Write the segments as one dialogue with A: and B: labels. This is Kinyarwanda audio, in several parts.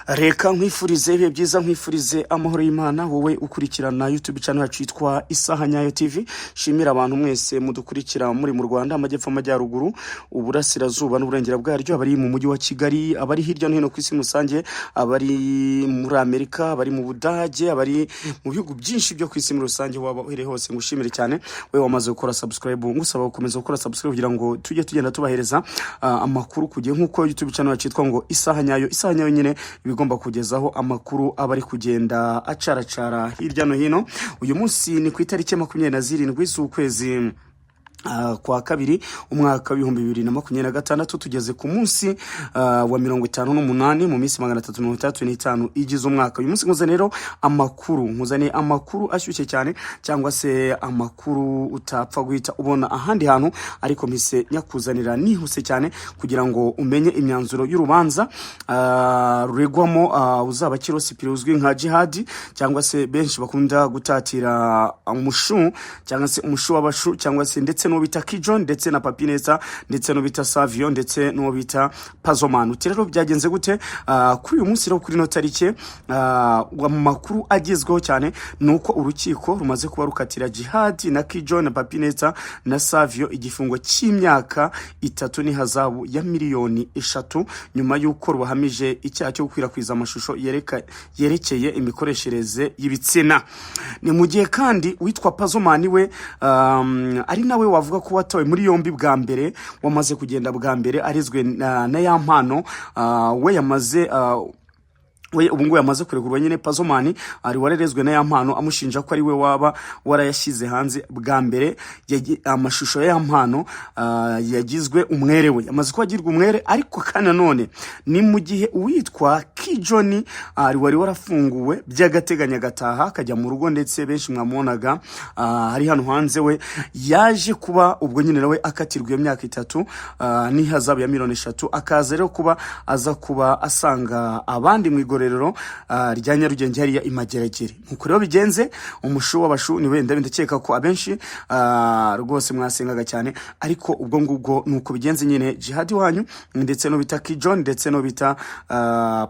A: Reka nkwifurize ibihe byiza, nkwifurize amahoro y'Imana wowe ukurikirana YouTube channel yacu yitwa Isaha Nyayo TV. Shimira abantu mwese mudukurikira muri mu Rwanda, amajyepfo, amajyaruguru, uburasirazuba n'uburengera bwaryo, abari mu mujyi wa Kigali, abari hirya no hino ku isi musange, abari muri Amerika, abari mu Budage, abari mu bihugu byinshi byo ku isi muri rusange, waba uhere hose ngushimire cyane. Wewe wamaze gukora subscribe, ngusaba gukomeza gukora subscribe kugira ngo tujye tugenda tubahereza amakuru kugiye nkuko YouTube channel yacu yitwa ngo Isaha Nyayo. Isaha Nyayo nyine bigomba kugezaho amakuru abari kugenda acaracara hirya no hino. Uyu munsi ni ku itariki 27 z'ukwezi kwa kabiri umwaka wa 2026 tugeze ku munsi wa 58 mu minsi 335 igize umwaka. Uyu munsi nguze rero nkuzane amakuru ashyushye cyane, cyangwa se amakuru utapfa guhita ubona ahandi hantu, ariko mpise nyakuzanira nihuse cyane kugira ngo umenye imyanzuro y'urubanza ruregwamo uzaba Kirosipiri uzwi nka Jihad, cyangwa se benshi bakunda gutatira umushu, cyangwa se umushu w'abashu, cyangwa se ndetse no bita Kijon, ndetse na Papineza, ndetse no bita Savio, ndetse no bita Pazoman. Rero byagenze gute kuri uyu munsi rero kuri no tarike wa makuru agezweho cyane nuko urukiko rumaze kuba rukatira Jihad na Kijon na Papineza na Savio igifungo cy'imyaka 3 ni hazabu ya miliyoni 3 nyuma y'uko rubahamije icyaha cyo gukwirakwiza amashusho yerekeye imikoreshereze y'ibitsina. Ni mu gihe kandi witwa Pazoman we ari nawe wavuga ko watawe muri yombi bwa mbere, wamaze kugenda bwa mbere arizwe na ya mpano we yamaze ubungu yamaze kurekurwa nyine. Pazoman ari warerezwe na ya mpano amushinja ko ari we waba warayashyize hanze bwa mbere amashusho ya mpano yagizwe umwere we, yamaze kwagirwa umwere. Ariko kana none ni mu gihe uwitwa Kijoni ari wari warafunguwe by'agateganya gataha akajya mu rugo, ndetse benshi mwamubonaga ari hano hanze, we yaje kuba ubwo nyine nawe akatirwa imyaka 3 ni hazabu ya miliyoni 3, akaza rero kuba aza kuba asanga abandi mu rero rya Nyarugenge hariya Imageragere. Nkuko rero bigenze umushu w'abashu ni wenda ndakeka ko abenshi rwose mwasengaga cyane, ariko ubwo ngubwo nuko bigenze nyine. Jihad wanyu ndetse no bita Kijon ndetse no bita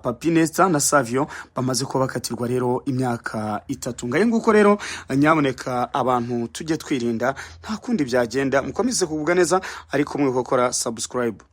A: Papineza na Savio bamaze kuba bakatirwa rero imyaka 3. Ngaye nguko rero nyamuneka abantu tujye twirinda, nta kundi byagenda. Mukomeze kugubwa neza, ariko mwe gukora subscribe.